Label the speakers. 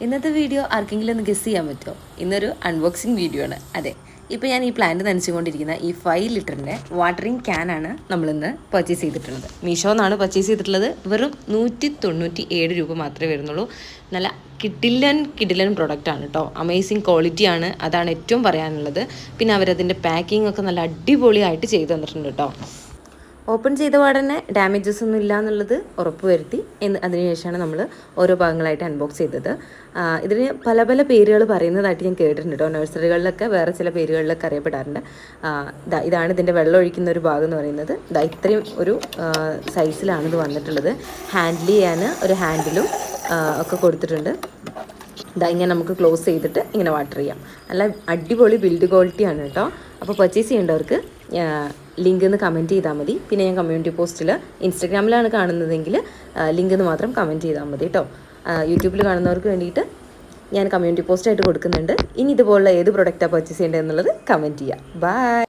Speaker 1: ഇന്നത്തെ വീഡിയോ ആർക്കെങ്കിലും ഒന്ന് ഗസ് ചെയ്യാൻ പറ്റുമോ? ഇന്നൊരു അൺബോക്സിങ് വീഡിയോ ആണ്. അതെ, ഇപ്പോൾ ഞാൻ ഈ പ്ലാന്റ് നനച്ചുകൊണ്ടിരിക്കുന്ന ഈ 5 ലിറ്ററിൻ്റെ വാട്ടറിങ് ക്യാനാണ് നമ്മളിന്ന് പർച്ചേസ് ചെയ്തിട്ടുള്ളത്. മീഷോന്നാണ് പർച്ചേസ് ചെയ്തിട്ടുള്ളത്. വെറും 197 രൂപ മാത്രമേ വരുന്നുള്ളൂ. നല്ല കിഡിലൻ പ്രൊഡക്റ്റാണ് കേട്ടോ. അമേസിങ് ക്വാളിറ്റിയാണ്, അതാണ് ഏറ്റവും പറയാനുള്ളത്. പിന്നെ അവരതിൻ്റെ പാക്കിംഗ് ഒക്കെ നല്ല അടിപൊളിയായിട്ട് ചെയ്തു തന്നിട്ടുണ്ട് കേട്ടോ. ഓപ്പൺ ചെയ്ത പാടന്നെ ഡാമേജസ് ഒന്നും ഇല്ല എന്നുള്ളത് ഉറപ്പ് വരുത്തി അതിനുശേഷമാണ് നമ്മൾ ഓരോ ഭാഗങ്ങളായിട്ട് അൺബോക്സ് ചെയ്തത്. ഇതിന് പല പല പേരുകൾ പറയുന്നതായിട്ട് ഞാൻ കേട്ടിട്ടുണ്ട് കേട്ടോ. നഴ്സറികളിലൊക്കെ വേറെ ചില പേരുകളിലൊക്കെ അറിയപ്പെടാറുണ്ട്. ഇതാണ് ഇതിൻ്റെ വെള്ളം ഒഴിക്കുന്ന ഒരു ഭാഗം എന്ന് പറയുന്നത്. ഇത്രയും ഒരു സൈസിലാണ് ഇത് വന്നിട്ടുള്ളത്. ഹാൻഡിൽ ചെയ്യാൻ ഒരു ഹാൻഡിലും ഒക്കെ കൊടുത്തിട്ടുണ്ട്. ഇങ്ങനെ നമുക്ക് ക്ലോസ് ചെയ്തിട്ട് ഇങ്ങനെ വാട്ടർ ചെയ്യാം. നല്ല അടിപൊളി ബിൽഡ് ക്വാളിറ്റിയാണ് കേട്ടോ. അപ്പോൾ പർച്ചേസ് ചെയ്യേണ്ടവർക്ക് ലിങ്ക് എന്ന് കമൻറ്റ് ചെയ്താൽ മതി. പിന്നെ ഞാൻ കമ്മ്യൂണിറ്റി പോസ്റ്റിൽ ഇൻസ്റ്റഗ്രാമിലാണ് കാണുന്നതെങ്കിൽ ലിങ്ക് എന്ന് മാത്രം കമൻറ്റ് ചെയ്താൽ മതി കേട്ടോ. യൂട്യൂബിൽ കാണുന്നവർക്ക് വേണ്ടിയിട്ട് ഞാൻ കമ്മ്യൂണിറ്റി പോസ്റ്റായിട്ട് കൊടുക്കുന്നുണ്ട്. ഇനി ഇതുപോലുള്ള ഏത് പ്രൊഡക്റ്റാണ് പർച്ചേസ് ചെയ്യേണ്ടത് എന്നുള്ളത് കമൻറ്റ് ചെയ്യാം. ബൈ.